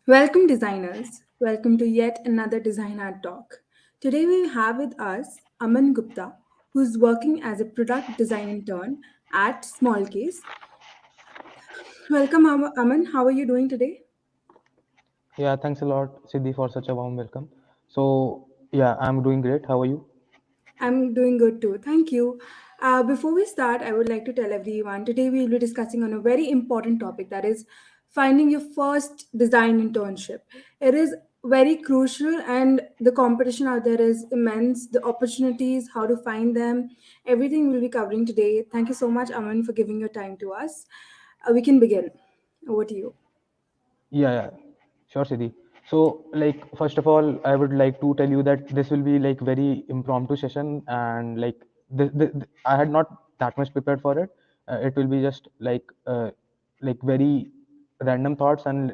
Welcome, designers. Welcome to yet another Designer Talk. Today we have with us Aman Gupta, who's working as a product design intern at Smallcase. Welcome, Aman. How are you doing today? Yeah, thanks a lot, Siddhi, for such a warm welcome. So, yeah, I'm doing great. How are you? I'm doing good too. Thank you. Before we start, I would like to tell everyone today we will be discussing on a very important topic, that is finding your first design internship. It is very crucial, and the competition out there is immense. The opportunities, how to find them, everything we'll be covering today. Thank you so much, Aman, for giving your time to us. We can begin. Over to you. Yeah, sure, Siddhi. So, first of all, I would like to tell you that this will be like very impromptu session, and I had not that much prepared for it. It will be just like very random thoughts and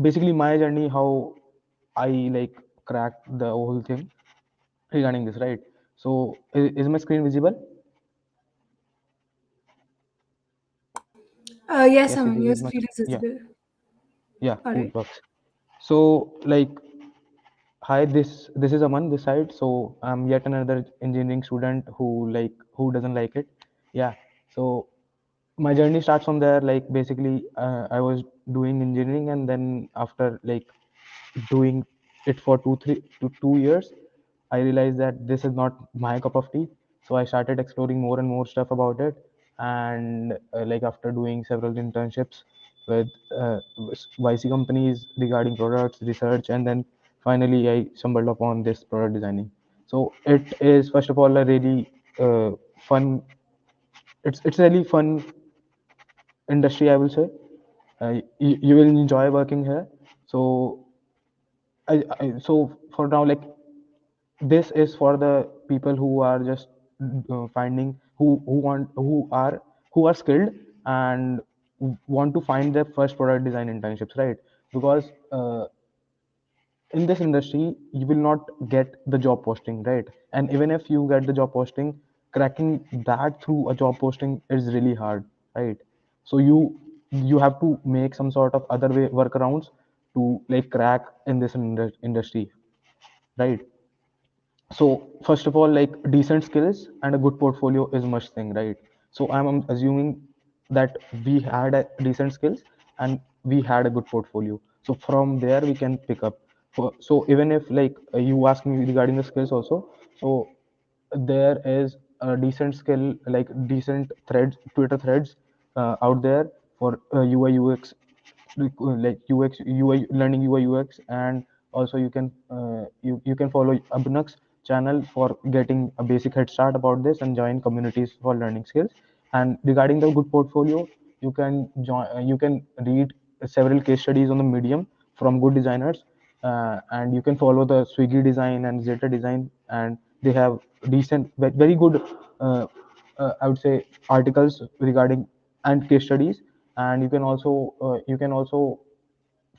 basically my journey, how I like cracked the whole thing regarding this, right? So, is my screen visible? Yes, Yes, Aman, Siddhi, your is my screen is yeah. visible. Yeah, All cool, right. works. So, hi, this is Aman this side. So I'm yet another engineering student who doesn't like it. Yeah. So my journey starts from there. Like basically, I was doing engineering, and then after doing it for 2 years, I realized that this is not my cup of tea. So I started exploring more and more stuff about it, and after doing several internships with YC companies regarding products research, and then finally I stumbled upon this product designing. So it is first of all a really fun. It's a really fun industry, I will say. You will enjoy working here. So so for now, this is for the people who are just finding who are skilled and want to find their first product design internships, right? Because in this industry you will not get the job posting, right? And even if you get the job posting, cracking that through a job posting is really hard, right? So you have to make some sort of other way workarounds to like crack in this industry, right? So first of all, like decent skills and a good portfolio is must thing, right? So I'm assuming that we had a decent skills and we had a good portfolio, so from there we can pick up so even if you ask me regarding the skills also, so there is a decent skill, like decent threads, Twitter threads out there for UI UX, like UX UI learning UI UX. And also you can you can follow Abnak's channel for getting a basic head start about this and join communities for learning skills. And regarding the good portfolio, you can join you can read several case studies on the Medium from good designers, and you can follow the Swiggy design and Zeta design, and they have decent very good I would say articles regarding and case studies. And you can also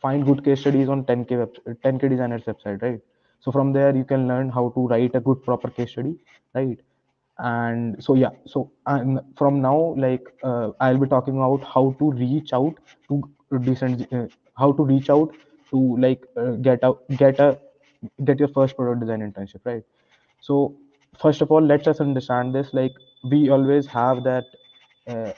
find good case studies on 10K designers website, right? So from there you can learn how to write a good proper case study, right? And so yeah, so and from now I'll be talking about how to reach out to decent how to reach out to get your first product design internship, right? So first of all, let's us understand this. Like we always have that uh,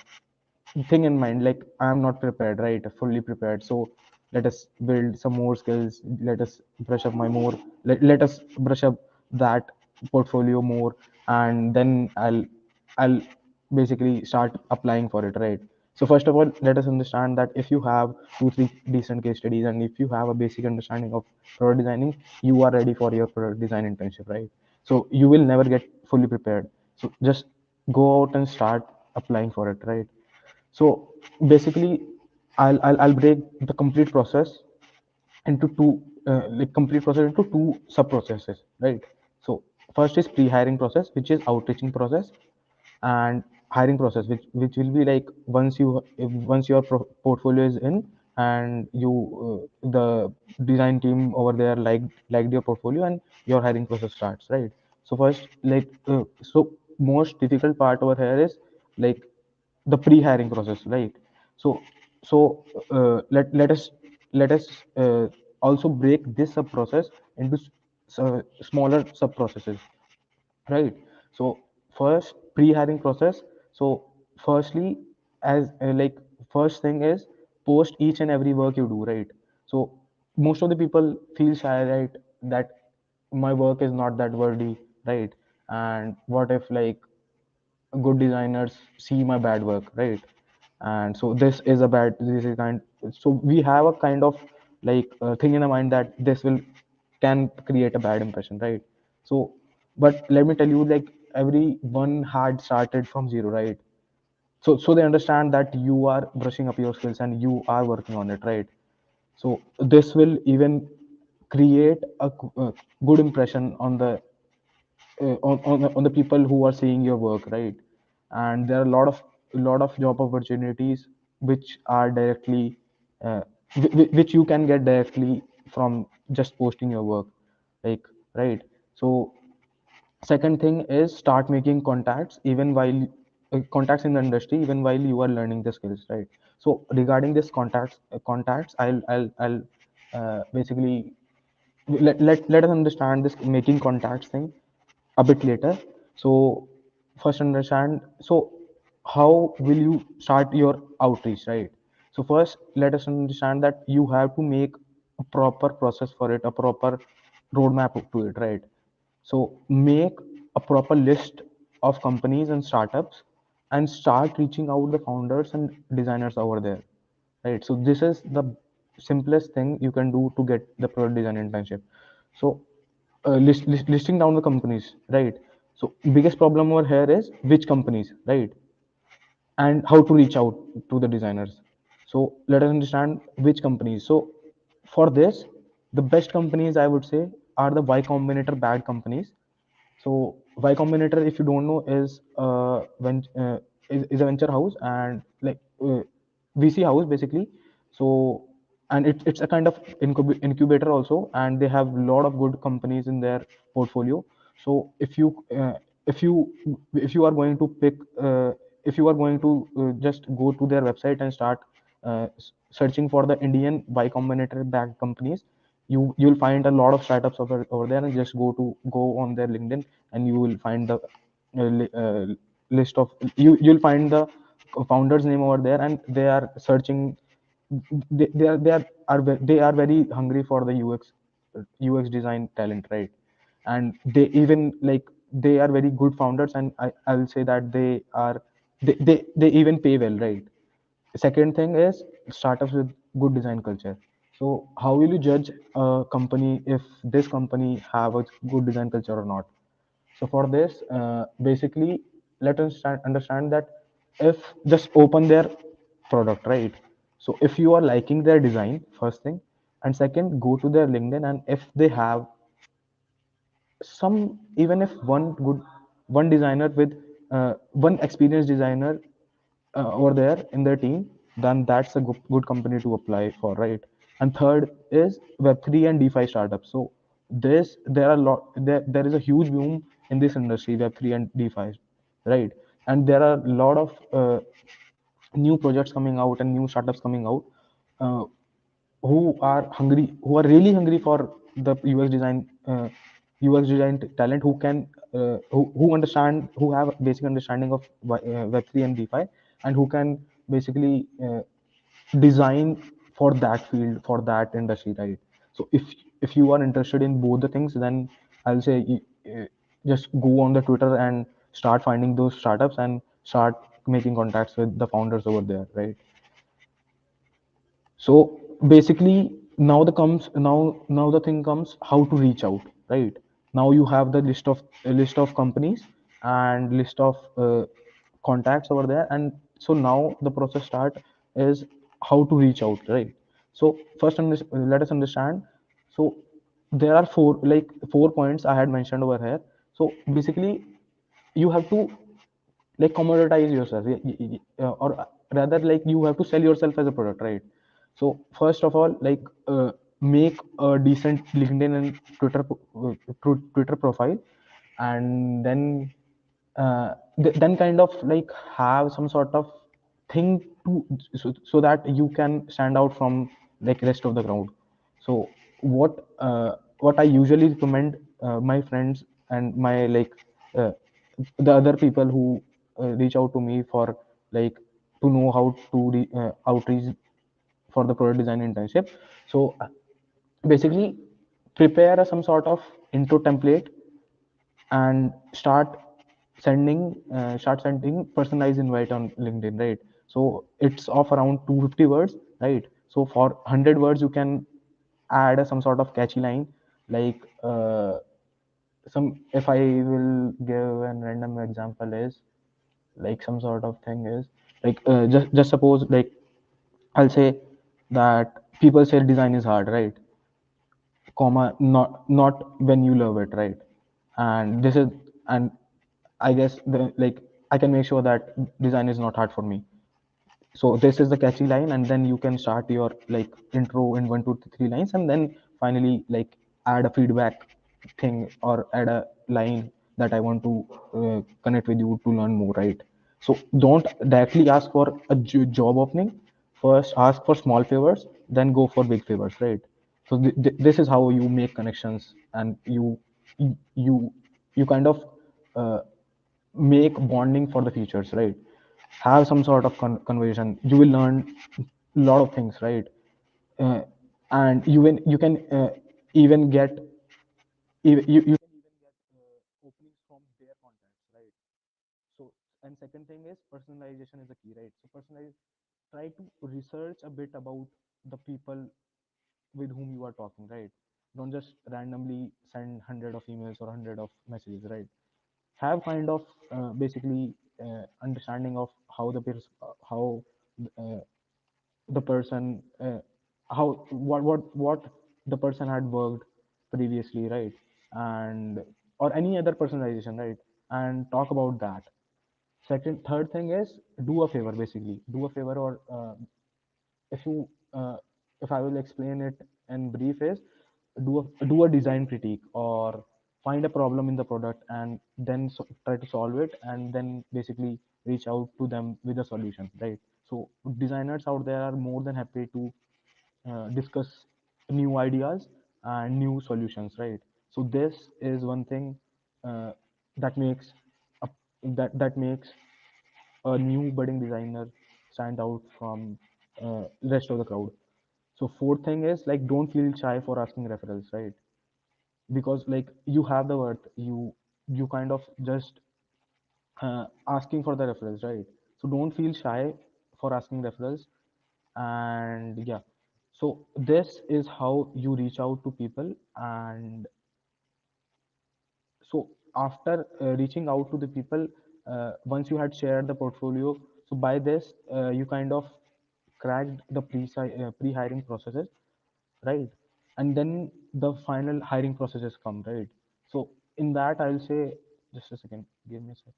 thing in mind, like I'm not prepared, right? Fully prepared. So let us build some more skills, let us brush up my more let us brush up that portfolio more, and then I'll basically start applying for it, right? So first of all, let us understand that if you have 2 3 decent case studies and if you have a basic understanding of product designing, you are ready for your product design internship, right? So you will never get fully prepared. So just go out and start applying for it, right? So basically, I'll break the complete process into two complete process into two sub processes, right? So first is pre-hiring process, which is outreaching process, and hiring process, which will be like once your portfolio is in, and you the design team over there liked your portfolio, and your hiring process starts, right? So first so most difficult part over here is like the pre-hiring process, right? So let us let us also break this sub process into smaller sub processes, right? So first, pre-hiring process. So firstly, as like first thing is post each and every work you do, right? So most of the people feel shy, right, that my work is not that worthy, right? And what if like good designers see my bad work, right? And so this is kind, so we have a kind of like thing in the mind that this will can create a bad impression, right? So but let me tell you, like everyone had started from zero, right? So they understand that you are brushing up your skills and you are working on it, right? So this will even create a good impression on the on the people who are seeing your work, right? And there are a lot of job opportunities which are directly uh, which you can get directly from just posting your work, like, right? So second thing is start making contacts even while contacts in the industry even while you are learning the skills, right? So regarding this contacts, I'll basically let us understand this making contacts thing a bit later. So first understand, so how will you start your outreach, right? So first let us understand that you have to make a proper process for it, a proper roadmap to it, right? So make a proper list of companies and startups and start reaching out the founders and designers over there, right? So this is the simplest thing you can do to get the product design internship. So listing down the companies, right? So biggest problem over here is which companies, right? And how to reach out to the designers. So let us understand which companies. So for this, the best companies I would say are the Y Combinator bad companies. So Y Combinator, if you don't know, is a venture house and like VC house basically. So and it's a kind of incubator also, and they have a lot of good companies in their portfolio. So if you are going to pick if you are going to just go to their website and start searching for the Indian Y Combinator backed companies, you'll find a lot of startups over there, and just go on their LinkedIn and you will find the list of you'll find the founders name over there, and they are searching, they are very hungry for the UX design talent, right? And they even like they are very good founders, and I'll say that they even pay well, right? Second thing is startups with good design culture. So how will you judge a company if this company have a good design culture or not? So for this, basically, let us understand that if just open their product, right? So if you are liking their design, first thing, and second, go to their LinkedIn, and if they have some, even if one designer with one experienced designer over there in their team, then that's a good company to apply for, right? And third is Web3 and DeFi startups. So there is a huge boom in this industry, Web3 and DeFi, right? And there are a lot of new projects coming out and new startups coming out, uh, who are really hungry for the UX design talent, who can who understand, who have basic understanding of Web3 and DeFi, and who can basically design for that field, for that industry, right? So if you are interested in both the things, then I'll say just go on the Twitter and start finding those startups and start making contacts with the founders over there, right? So basically, now the thing comes how to reach out, right? Now you have the list of companies and list of contacts over there, and so now the process start is how to reach out, right? So first, let us understand. So there are four points I had mentioned over here. So basically, you have to like commoditize yourself, or rather like you have to sell yourself as a product, right? So first of all, like make a decent LinkedIn and Twitter profile, and then kind of like have some sort of thing to, so that you can stand out from like rest of the crowd. So what I usually recommend my friends and my uh, the other people who reach out to me for like to know how to outreach for the product design internship. So basically prepare some sort of intro template and start sending personalized invite on LinkedIn, right? So it's of around 250 words, right? So for 100 words you can add some sort of catchy line, like some if I will give an random example is like some sort of thing is like just suppose like I'll say that people say design is hard, right? Comma, not when you love it, right? And this is, and I guess the like I can make sure that design is not hard for me. So this is the catchy line, and then you can start your like intro in 1 2 3 lines, and then finally like add a feedback thing or add a line that I want to connect with you to learn more, right? So don't directly ask for a job opening. First ask for small favors, then go for big favors, right? So this is how you make connections, and you you kind of uh, make bonding for the futures, right? Have some sort of conversation, you will learn a lot of things, right? uh, and you can even get you can even get openings from their contacts, right? So, and second thing is personalization is a key, right? So personalize, try to research a bit about the people with whom you are talking, right? Don't just randomly send 100 of emails or 100 of messages, right? Have kind of basically understanding of how how uh, the person how what the person had worked previously, right? And or any other personalization, right? And talk about that. Second third thing is do a favor, basically do a favor, or if you if I will explain it in brief is do a design critique or find a problem in the product and then try to solve it, and then basically reach out to them with a solution, right? So designers out there are more than happy to discuss new ideas and new solutions, right? So this is one thing uh, that makes a, that makes a new budding designer stand out from rest of the crowd. So fourth thing is like don't feel shy for asking referrals, right? Because like you have the worth, you kind of just asking for the referrals, right? So don't feel shy for asking referrals. And yeah, so this is how you reach out to people. And so after reaching out to the people, once you had shared the portfolio, so by this you kind of cracked the pre-hiring processes, right? And then the final hiring processes come, right? So in that I'll say, just a second, give me a sec.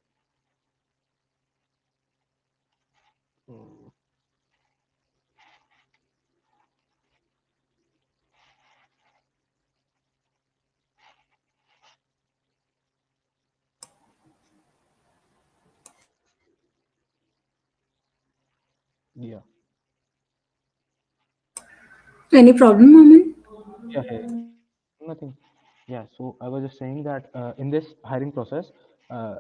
Yeah, Any problem, Aman? yeah, hey, nothing. Yeah, so I was just saying that in this hiring process, uh,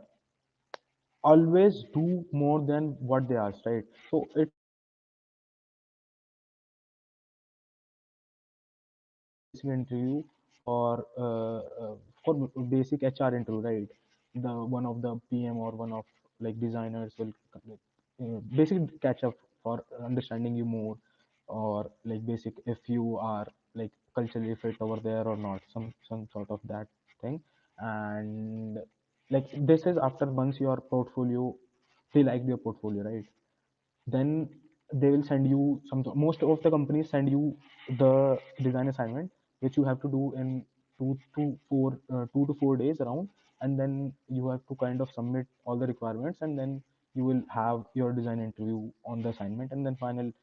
always do more than what they ask, right? So it's basic interview or for basic HR interview, right? The one of the PM or one of like designers will basically catch up for understanding you more, or like basic if you are like culturally fit over there or not, some sort of that thing. And like this is after once your portfolio, they like your portfolio, right? Then they will send you some, most of the companies send you the design assignment, which you have to do in 2 to 4 days around. And then you have to kind of submit all the requirements, and then you will have your design interview on the assignment. And then finally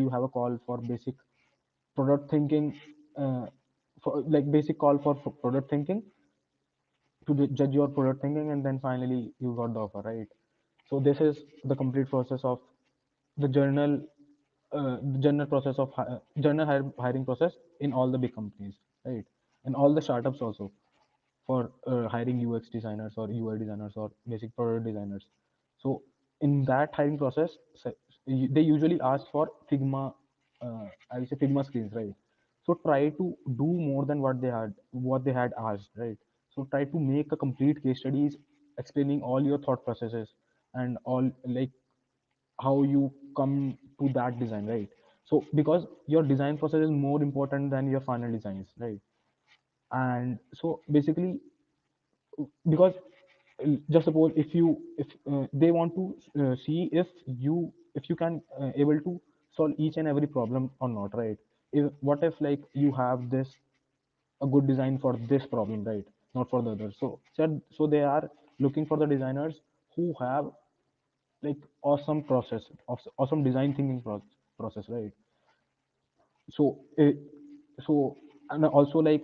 you have a call for basic product thinking, uh, for like basic call for product thinking to judge your product thinking, and then finally you got the offer, right? So this is the complete process of the journal the general process of hiring process in all the big companies, right? And all the startups also, for hiring UX designers or UI designers or basic product designers. So in that hiring process, they usually ask for Figma, I would say Figma screens, right? So try to do more than what they had asked, right? So try to make a complete case studies explaining all your thought processes and all, like, how you come to that design, right? So because your design process is more important than your final designs, right? And so basically, because just suppose if they want to see if you can able to solve each and every problem or not, right? What if, like, you have this a good design for this problem, right? Not for the other. So they are looking for the designers who have, like, awesome design thinking process, right? So uh, so and also, like,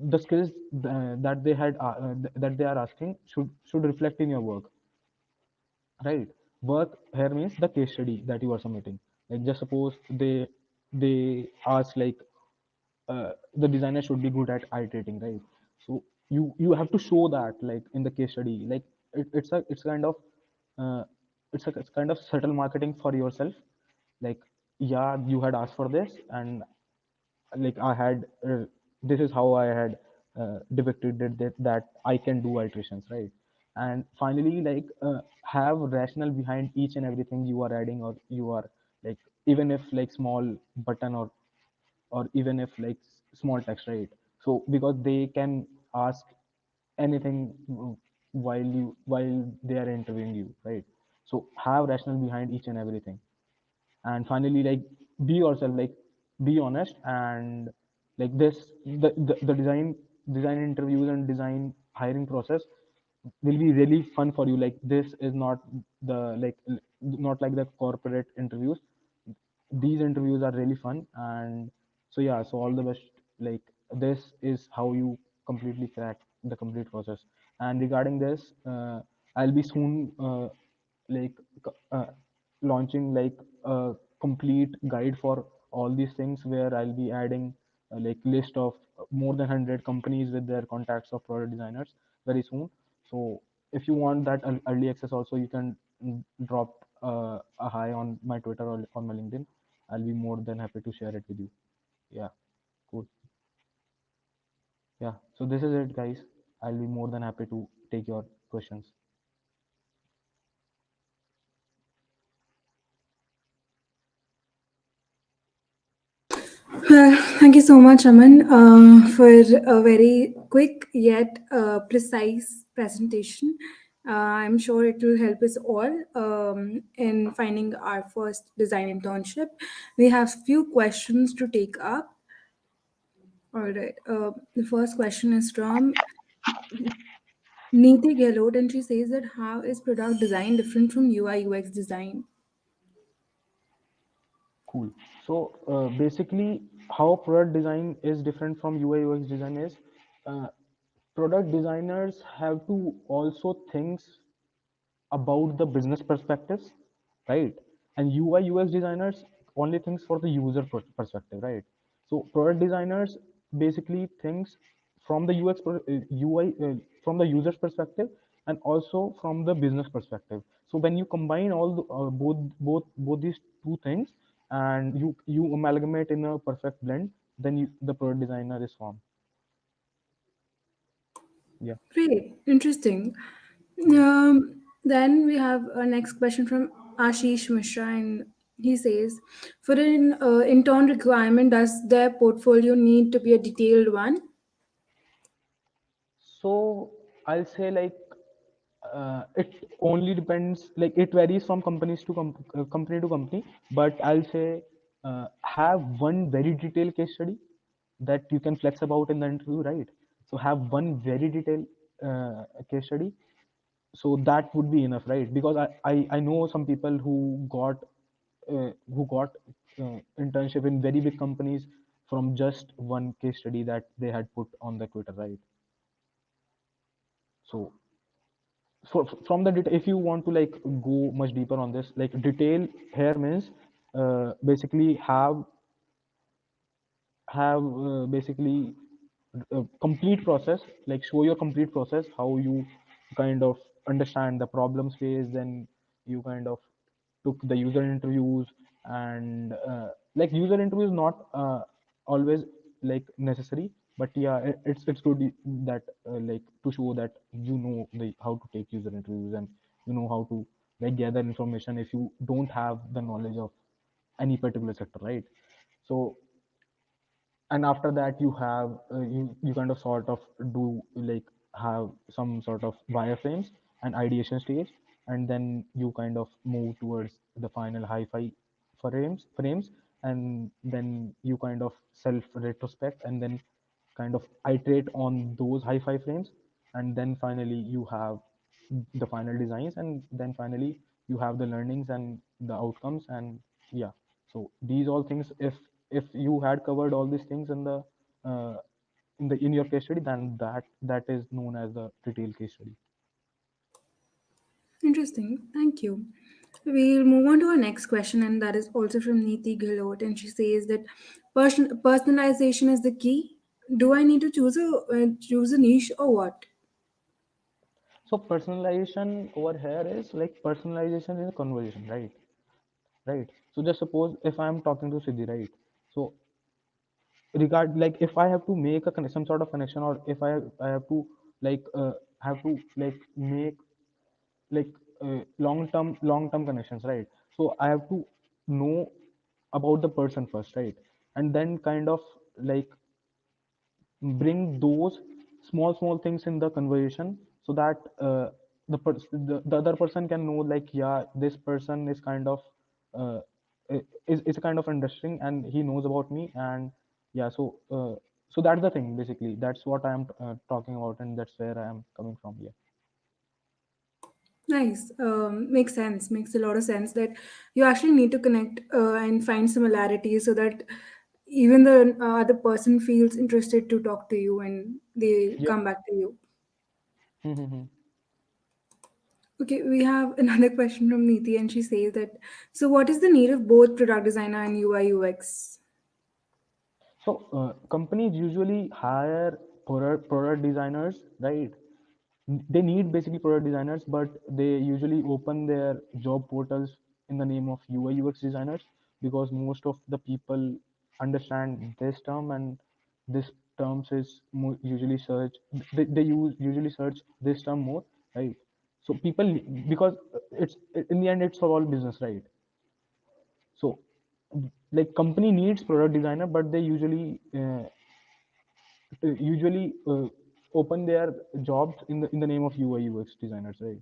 the skills that they are asking should reflect in your work, right? Work here means the case study that you are submitting. Like, just suppose they ask, like, the designer should be good at iterating, right? So you have to show that, like, in the case study, like, it's kind of uh, it's kind of subtle marketing for yourself. Like, yeah, you had asked for this, and, like, I had this is how I had depicted it, that I can do iterations, right? And finally, like, have rational behind each and everything you are adding, or you are, like, even if, like, small button, or even if, like, small text, right? So because they can ask anything while they are interviewing you, right? So have rational behind each and everything. And finally, like, be yourself, like, be honest, and, like, the design interviews and design hiring process will be really fun for you. Like, this is not not like the corporate interviews. These interviews are really fun. And so, yeah, so all the best. Like, this is how you completely crack the complete process. And regarding this, I'll be soon, like, launching, like, a complete guide for all these things, where I'll be adding, like, list of more than 100 companies with their contacts of product designers very soon. So if you want that early access also, you can drop a hi on my Twitter or on my LinkedIn. I'll be more than happy to share it with you. Yeah, cool. Yeah, so this is it, guys. I'll be more than happy to take your questions. Well, thank you so much, Aman, for a very quick yet precise presentation. I'm sure it will help us all in finding our first design internship. We have few questions to take up. All right. The first question is from Neeti Gehlot, and she says that how is product design different from UI UX design? Cool. So basically, how product design is different from UI UX design is, uh, product designers have to also think about the business perspectives, right? And UI UX designers only thinks for the user perspective, right? So product designers basically thinks from the UI, from the user's perspective, and also from the business perspective. So when you combine both these two things, and you amalgamate in a perfect blend, then the product designer is formed. Yeah, Great, interesting. cool. Then we have a next question from Ashish Mishra, and he says, for an intern requirement, does their portfolio need to be a detailed one? So I'll say, like, it only depends. Like, it varies from company to company. But I'll say, have one very detailed case study that you can flex about in the interview, right? So have one very detailed case study. So that would be enough, right? Because I know some people who got internship in very big companies from just one case study that they had put on the Twitter, right? So from the detail, if you want to, like, go much deeper on this, like, detail here means basically have basically complete process, like show your complete process, how you kind of understand the problems faced, then you kind of took the user interviews. And like user interviews not always like necessary, but yeah, it's good that like to show that you know the how to take user interviews, and you know how to like gather information if you don't have the knowledge of any particular sector, right? So and after that you have you kind of sort of do like have some sort of wireframes and ideation stage, and then you kind of move towards the final hi-fi frames, and then you kind of self retrospect, and then kind of iterate on those hi-fi frames, and then finally you have the final designs, and then finally you have the learnings and the outcomes. And yeah, so these all things, if you had covered all these things uh, in your case study, then that is known as the detailed case study. Interesting. Thank you. We'll move on to our next question, and that is also from Neeti Gilot. And she says that personalization is the key. Do I need to choose a niche or what? So personalization over here is like personalization in a conversation, right? So just suppose if I'm talking to Siddhi, right? So regard like if I have to make some sort of connection, or if I have to like have to like make like long term connections, right? So I have to know about the person first, right? And then kind of like bring those small things in the conversation, so that the other person can know like, yeah, this person is kind of uh, is kind of interesting, and he knows about me. And yeah, so that's the thing, basically that's what I am talking about, and that's where I am coming from. Yeah. Nice. Makes sense. Makes a lot of sense that you actually need to connect and find similarities so that even the other person feels interested to talk to you and they Yeah. come back to you. Mm-hmm. Okay, we have another question from Neeti, and she says that so, what is the need of both product designer and UI UX? So companies usually hire product designers, right? They need basically product designers, but they usually open their job portals in the name of UI UX designers, because most of the people understand this term, and this terms is usually search, they use usually search this term more, right? So people, because it's in the end it's for all business, right? So like company needs product designer, but they usually open their jobs in the name of UI UX designers, right?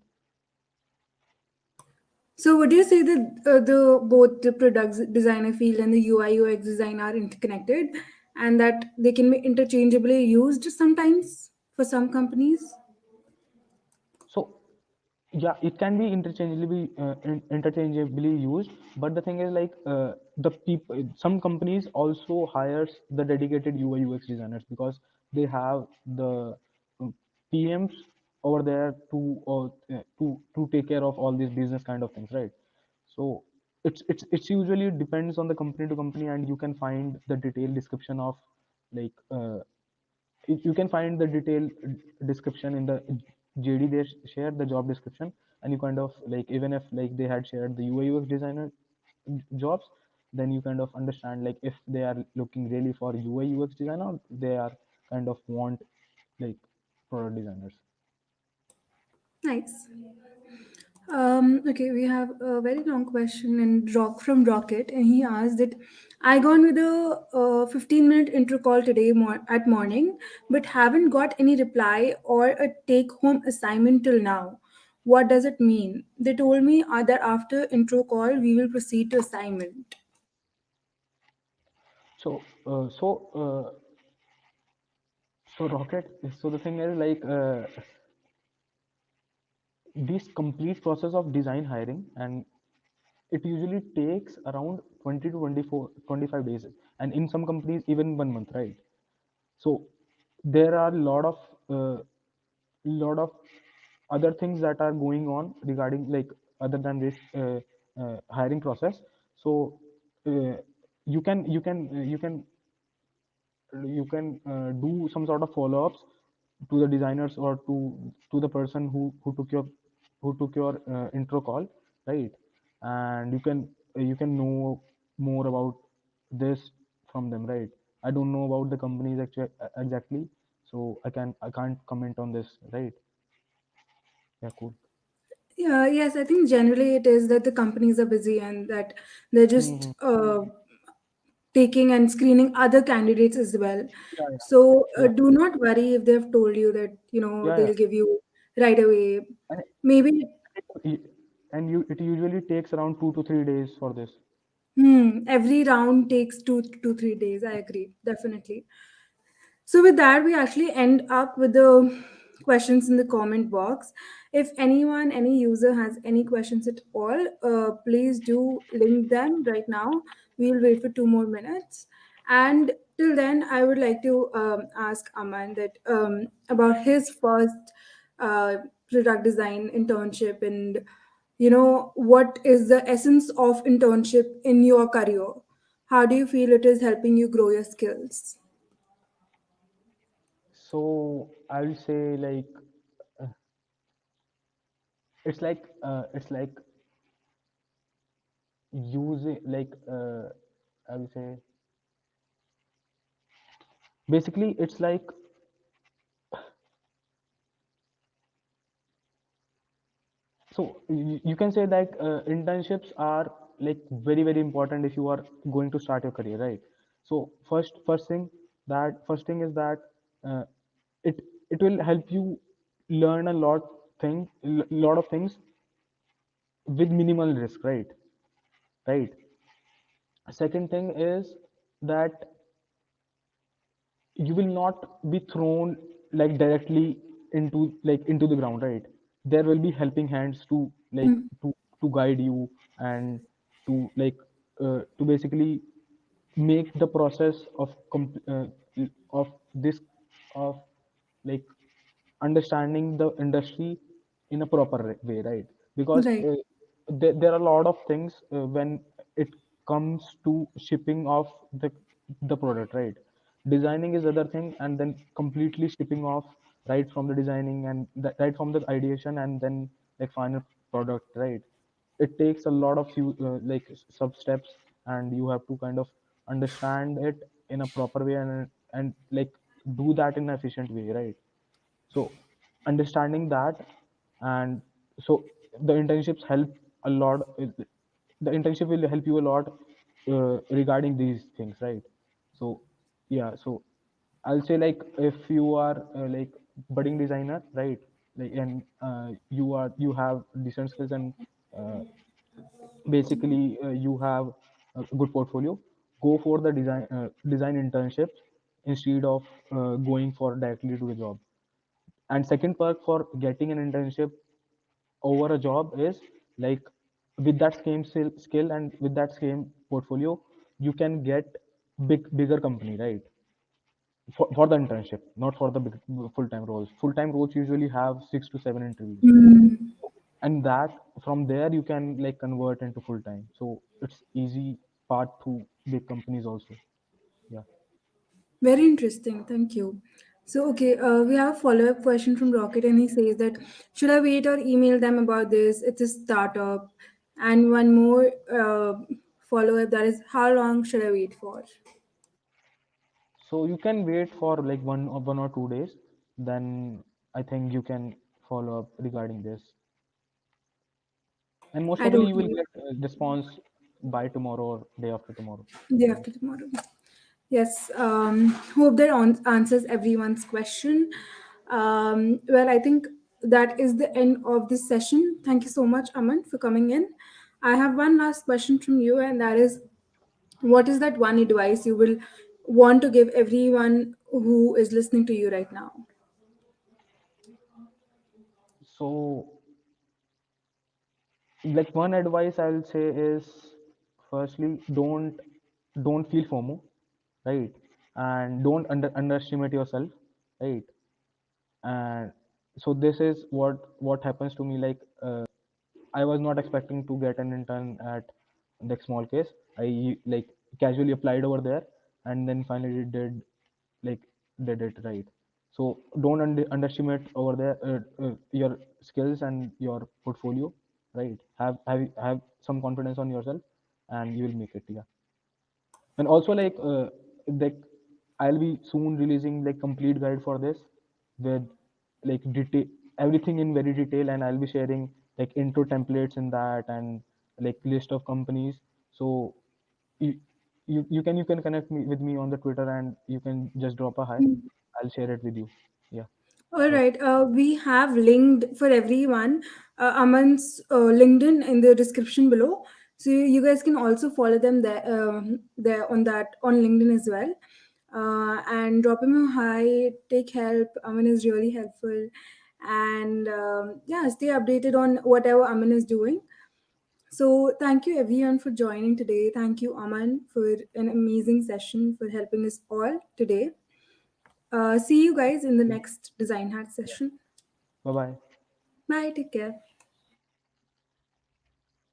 So, would you say that the both the product designer field and the UI UX design are interconnected, and that they can be interchangeably used sometimes for some companies? So yeah, it can be interchangeably used, but the thing is like the people, some companies also hires the dedicated UI UX designers, because they have the PMs over there to take care of all these business kind of things, right? So it's usually depends on the company to company, and you can find the detailed description of like you can find the detailed description in the JD they share the job description. And you kind of like, even if like they had shared the UI UX designer jobs, then you kind of understand like if they are looking really for UI UX designer, or they are kind of want like product designers. Nice. Okay, we have a very long question and rock from Rocket, and he asked that I gone with a 15-minute intro call today at morning, but haven't got any reply or a take-home assignment till now. What does it mean? They told me that after intro call we will proceed to assignment. So so Rocket, so the thing is like this complete process of design hiring, and it usually takes around 20 to 25 days, and in some companies even 1 month, right? So there are lot of other things that are going on regarding like other than this hiring process. So uh, you can do some sort of follow-ups to the designers or to the person who took your intro call, right? And you can know more about this from them, right? I don't know about the companies actually exactly, so I can't comment on this, right? Yeah, cool. Yeah, yes, I think generally it is that the companies are busy and that they're just Hmm. taking and screening other candidates as well. Yeah, yeah, So yeah, do not worry if they've told you that, yeah, yeah. they'll give you right away. And Maybe, it usually takes around 2 to 3 days for this. every round takes 2 to 3 days. I agree, definitely. So, with that, we actually end up with the questions in the comment box. If anyone, any user has any questions at all, please do link them right now. We'll wait for 2 more minutes. And till then, I would like to ask Aman that about his first uh, product design internship, and what is the essence of internship in your career? How do you feel it is helping you grow your skills? So I'll say like uh, it's like using like I will say basically it's like so you can say that internships are like very very important if you are going to start your career, right? So first thing is that uh, it it will help you learn a lot of things with minimal risk, right. Second thing is that you will not be thrown like directly into the ground, right? There will be helping hands to guide you and to basically make the process of this of like understanding the industry in a proper way, right? Because Right. there are a lot of things when it comes to shipping of the product, right? Designing is other thing, and then completely shipping off right from the designing and right from the ideation and then like final product, right? It takes a lot of sub steps, and you have to kind of understand it in a proper way and like do that in an efficient way, right? So understanding that, and so the internships help a lot. The internship will help you a lot regarding these things, right? So yeah, so I'll say like if you are like budding designer, right? Like and you have decent skills and uh, basically you have a good portfolio, go for the design internships instead of going for directly to the job. And second perk for getting an internship over a job is like with that same skill and with that same portfolio, you can get bigger company, right? For the internship, not for the full-time roles. Full-time roles usually have 6 to 7 interviews, Mm, and that from there you can like convert into full-time. So it's easy path to big companies also. Yeah. very interesting. Thank you. So, okay, we have a follow up question from Rocket, and he says that should I wait or email them about this? It's a startup. And one more follow up, that is, how long should I wait for? So you can wait for like 1 or 2 days, then I think you can follow up regarding this, and most I probably don't you will know. get a response by tomorrow or day after tomorrow. Day after tomorrow. Yes. Hope that answers everyone's question. Well, I think that is the end of this session. Thank you so much, Aman, for coming in. I have one last question from you, and that is, what is that one advice you will want to give everyone who is listening to you right now? So like one advice I'll say is, firstly, don't feel FOMO, right? And don't underestimate yourself, right? And so this is what happens to me. Like I was not expecting to get an intern at the small case, I like casually applied over there, and then finally like did it right. So don't underestimate over there your skills and your portfolio, right? Have some confidence on yourself, and you will make it. Yeah. And also like I'll be soon releasing like complete guide for this with like detail everything in very detail, and I'll be sharing like intro templates in that, and like list of companies. So you you can connect me with me on the Twitter, and you can just drop a hi. I'll share it with you. Yeah. All That's right. We have linked for everyone Aman's LinkedIn in the description below, so you guys can also follow them there on that on LinkedIn as well. And drop him a hi. Take help. Aman is really helpful, and yeah, stay updated on whatever Aman is doing. So thank you everyone for joining today. Thank you Aman for an amazing session for helping us all today. See you guys in the okay. next Design Hack Yeah. session. Bye bye. Bye, take care.